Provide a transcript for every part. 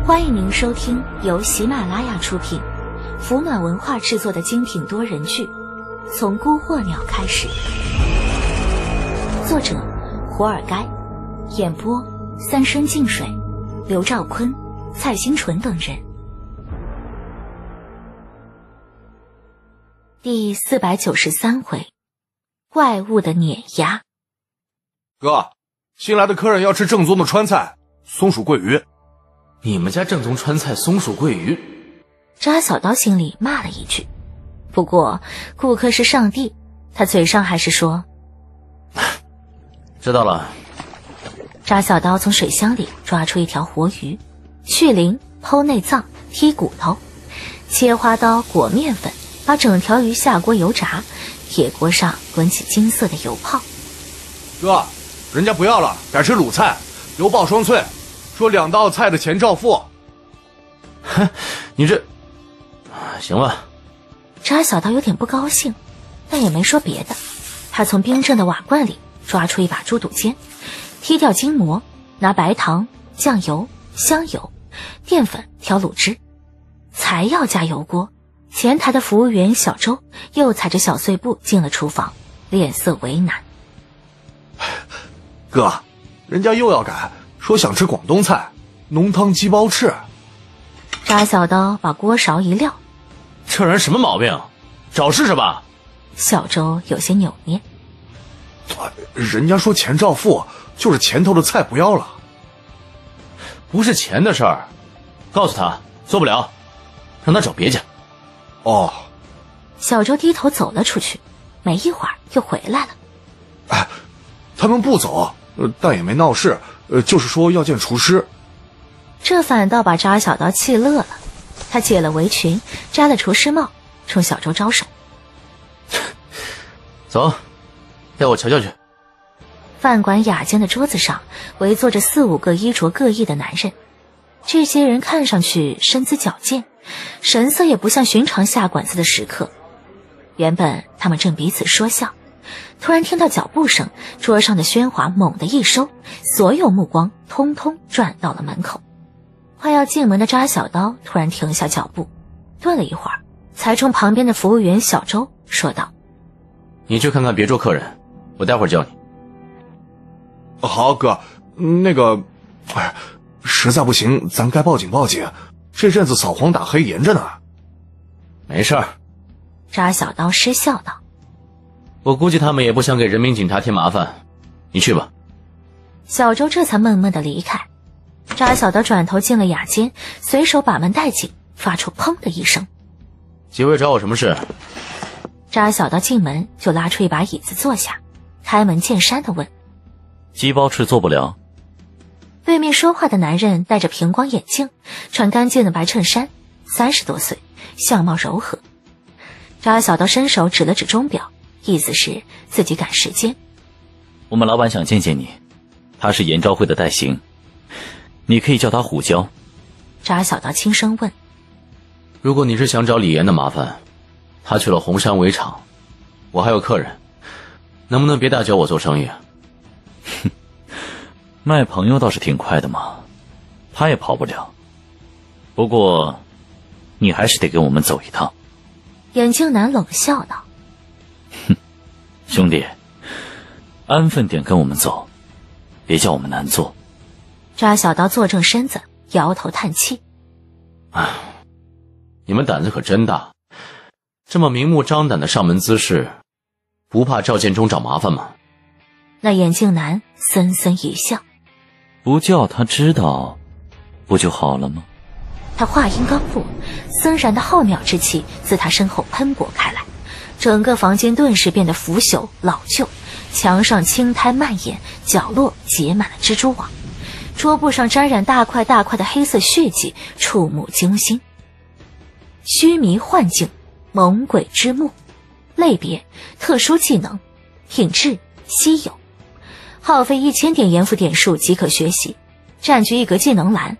欢迎您收听由喜马拉雅出品、福暖文化制作的精品多人剧《从孤鹤鸟开始》，作者胡尔该，演播三生净水、刘兆坤、蔡新纯等人。第493回，怪物的碾压。哥，新来的客人要吃正宗的川菜松鼠桂鱼。你们家正宗川菜松鼠桂鱼？扎小刀心里骂了一句，不过顾客是上帝，他嘴上还是说知道了。扎小刀从水箱里抓出一条活鱼，去鳞、剖内脏、剔骨头，切花刀裹面粉，把整条鱼下锅油炸，铁锅上滚起金色的油泡。哥，人家不要了，改吃鲁菜，油爆双脆，说2道菜的钱照付。哼，你这行吧。扎小刀有点不高兴，但也没说别的。他从冰镇的瓦罐里抓出一把猪肚尖，剔掉筋膜，拿白糖、酱油、香油、淀粉调卤汁。才要加油锅，前台的服务员小周又踩着小碎步进了厨房，脸色为难。哥，人家又要改，说想吃广东菜，浓汤鸡包翅。扎小刀把锅勺一撂，这人什么毛病？找事是吧？小周有些扭捏。人家说钱照付，就是前头的菜不要了。不是钱的事儿，告诉他做不了，让他找别家。哦。小周低头走了出去，没一会儿又回来了。哎，他们不走，但也没闹事，就是说要见厨师。这反倒把扎小刀气乐了，他解了围裙，摘了厨师帽，冲小周招手。走，带我瞧瞧去。饭馆雅间的桌子上围坐着4、5个衣着各异的男人，这些人看上去身姿矫健，神色也不像寻常下馆子的食客。原本他们正彼此说笑，突然听到脚步声，桌上的喧哗猛地一收，所有目光通通转到了门口。快要进门的扎小刀突然停下脚步，顿了一会儿，才冲旁边的服务员小周说道：你去看看别桌客人，我待会儿叫你。好，哥，那个实在不行咱该报警报警，这阵子扫黄打黑严着呢。没事儿。扎小刀失笑道：我估计他们也不想给人民警察添麻烦，你去吧。小周这才闷闷地离开。扎小刀转头进了雅间，随手把门带紧，发出砰的一声。几位找我什么事？扎小刀进门就拉出一把椅子坐下，开门见山地问：鸡包翅做不了。对面说话的男人戴着平光眼镜，穿干净的白衬衫，30多岁，相貌柔和。扎小刀伸手指了指钟表，意思是自己赶时间。我们老板想见见你，他是颜昭会的代行，你可以叫他虎椒。扎小刀轻声问：如果你是想找李岩的麻烦，他去了红山围场，我还有客人，能不能别大搅我做生意啊？哼，卖朋友倒是挺快的嘛，他也跑不了。不过你还是得跟我们走一趟。眼镜男冷笑道：哼，兄弟，安分点跟我们走，别叫我们难做。扎小刀坐正身子，摇头叹气：你们胆子可真大，这么明目张胆的上门滋事，不怕赵建中找麻烦吗？那眼镜男森森一笑：不叫他知道不就好了吗？他话音刚落，森然的浩渺之气自他身后喷薄开来，整个房间顿时变得腐朽老旧，墙上青苔蔓延，角落结满了蜘蛛网，桌布上沾染大块大块的黑色血迹，触目惊心。虚迷幻境，猛鬼之目，类别特殊技能，品质稀有，耗费1000点严复点数即可学习，占据一格技能栏，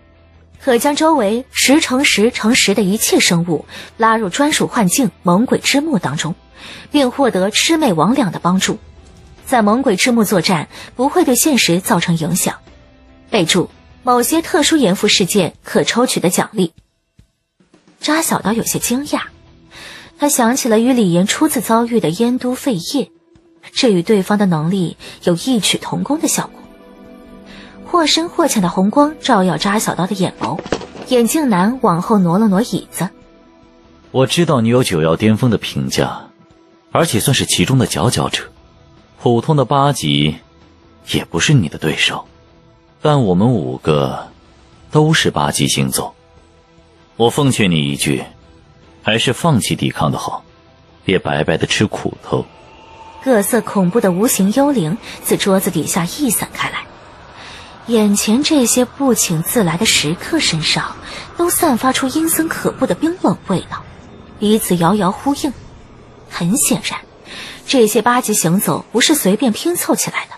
可将周围10×10×10的一切生物拉入专属幻境猛鬼之目当中，并获得魑魅魍魉的帮助，在猛鬼之目作战不会对现实造成影响。备注：某些特殊严复事件可抽取的奖励。扎小刀有些惊讶，他想起了与李岩初次遭遇的燕都废业，这与对方的能力有异曲同工的效果。或深或浅的红光照耀扎小刀的眼眸，眼镜男往后挪了挪椅子。我知道你有9曜巅峰的评价，而且算是其中的佼佼者，普通的8级也不是你的对手，但我们5个都是8级行走。我奉劝你一句，还是放弃抵抗的好，别白白的吃苦头。各色恐怖的无形幽灵自桌子底下溢散开来，眼前这些不请自来的食客身上都散发出阴森可怖的冰冷味道，彼此遥遥呼应。很显然，这些8级行走不是随便拼凑起来的，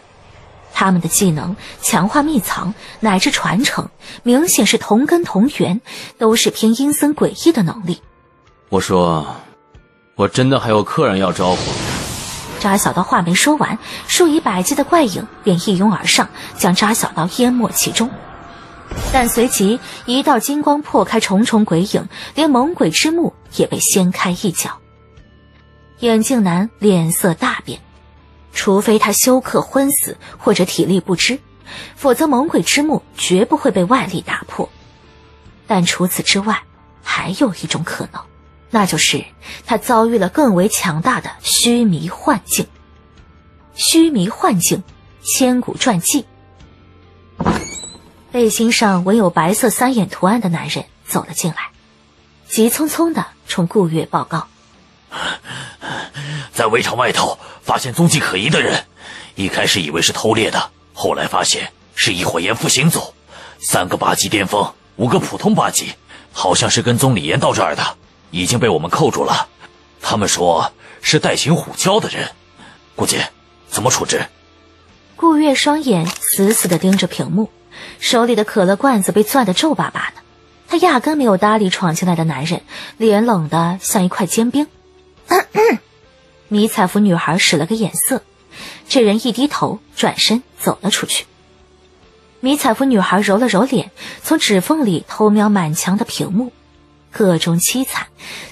他们的技能、强化秘藏乃至传承，明显是同根同源，都是偏阴森诡异的能力。我说，我真的还有客人要招呼。扎小刀话没说完，数以百计的怪影便一拥而上，将扎小刀淹没其中。但随即一道金光破开重重鬼影，连猛鬼之目也被掀开一角。眼镜男脸色大变，除非他休克昏死或者体力不支，否则猛鬼之目绝不会被外力打破。但除此之外，还有一种可能，那就是他遭遇了更为强大的虚迷幻境。虚迷幻境，千古传记。背心上纹有白色3眼图案的男人走了进来，急匆匆地冲顾月报告：在围场外头发现踪迹可疑的人，一开始以为是偷猎的，后来发现是一伙严复行走，3个8级巅峰，5个普通8级，好像是跟踪李岩到这儿的，已经被我们扣住了。他们说是带行虎蛟的人，顾姐怎么处置？顾月双眼死死地盯着屏幕，手里的可乐罐子被攥得皱巴巴的。他压根没有搭理闯进来的男人，脸冷得像一块坚冰。迷彩服女孩使了个眼色，这人一低头转身走了出去。迷彩服女孩揉了揉脸，从指缝里偷瞄满墙的屏幕，各种凄惨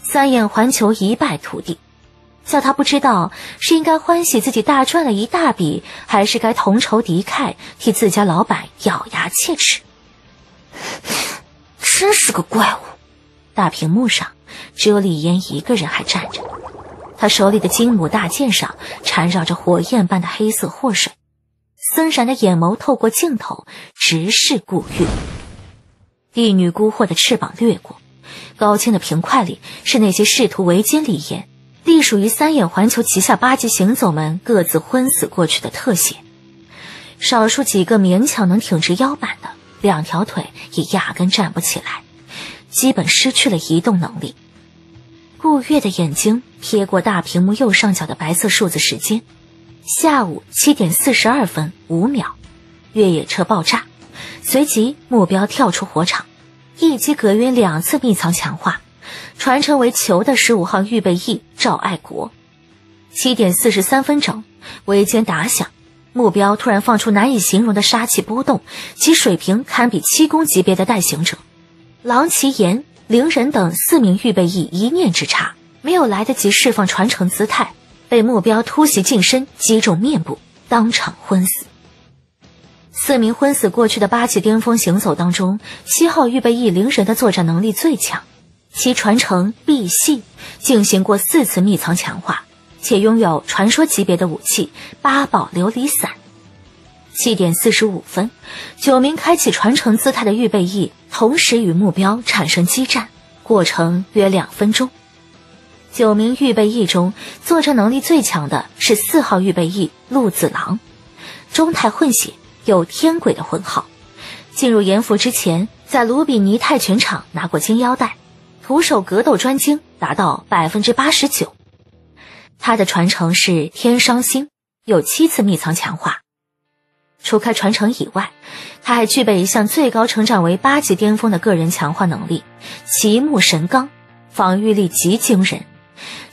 ，3眼环球一败涂地。叫他不知道是应该欢喜自己大赚了一大笔，还是该同仇敌忾，替自家老板咬牙切齿。真是个怪物。大屏幕上只有李嫣一个人还站着，他手里的金母大剑上缠绕着火焰般的黑色祸水，森然的眼眸透过镜头直视顾月。帝女孤惑的翅膀掠过，高清的屏块里是那些试图围歼李嫣，隶属于3眼环球旗下8级行走们各自昏死过去的特写。少数几个勉强能挺直腰板的，2条腿也压根站不起来，基本失去了移动能力。顾月的眼睛瞥过大屏幕右上角的白色数字时间，下午7点42分5秒，越野车爆炸，随即目标跳出火场，一击隔晕2次秘藏强化，传承为球的15号预备役赵爱国。7点43分整，围歼打响，目标突然放出难以形容的杀气波动，其水平堪比7公级别的带行者。郎奇言、凌人等4名预备役一念之差，没有来得及释放传承姿态，被目标突袭近身击中面部，当场昏死。4名昏死过去的8级巅峰行走当中，7号预备役凌人的作战能力最强，其传承碧玺进行过4次秘藏强化，且拥有传说级别的武器8宝琉璃伞。7点45分，9名开启传承姿态的预备役同时与目标产生激战，过程约2分钟。9名预备役中，作战能力最强的是4号预备役陆子郎，中泰混血，有天鬼的混号。进入盐服之前，在卢比尼泰拳场拿过金腰带，徒手格斗专精达到 89%。他的传承是天伤星，有7次秘藏强化。除开传承以外，他还具备一项最高成长为8级巅峰的个人强化能力奇木神钢，防御力极惊人，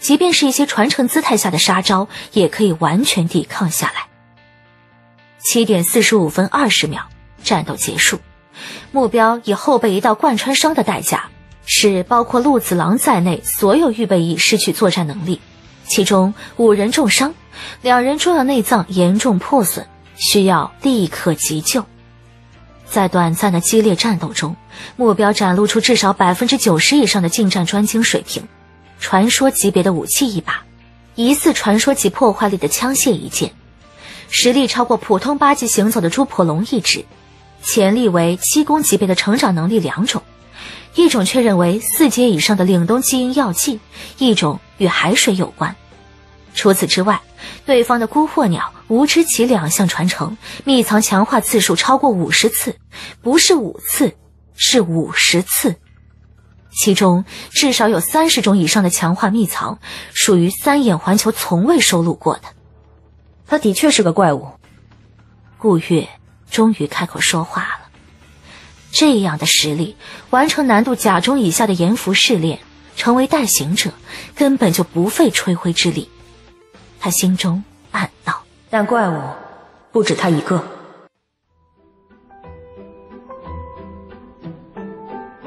即便是一些传承姿态下的杀招也可以完全抵抗下来。7点45分20秒，战斗结束，目标以后背一道贯穿伤的代价，使包括陆子郎在内所有预备役失去作战能力，其中5人重伤，2人重要内脏严重破损，需要立刻急救。在短暂的激烈战斗中，目标展露出至少90%以上的近战专精水平，传说级别的武器1把，疑似传说级破坏力的枪械1件，实力超过普通8级行走的朱婆龙1只，潜力为7攻级别的成长能力2种，一种确认为4阶以上的凛冬基因药剂，一种与海水有关。除此之外，对方的孤惑鸟无知其2项传承秘藏强化次数超过50次，不是5次，是50次。其中至少有30种以上的强化秘藏，属于三眼环球从未收录过的。他的确是个怪物。顾月终于开口说话了。这样的实力，完成难度甲中以下的严服试炼，成为代行者，根本就不费吹灰之力。他心中暗道，但怪物不止他一个。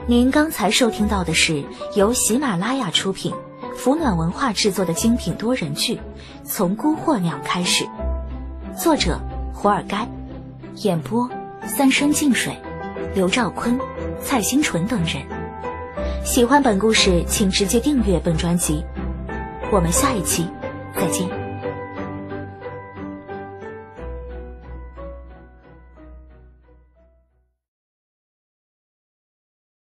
您刚才收听到的是由喜马拉雅出品，福暖文化制作的精品多人剧《从孤惑鸟开始》，作者胡尔该，演播三生净水、刘兆坤、蔡新纯等人。喜欢本故事，请直接订阅本专辑。我们下一期再见。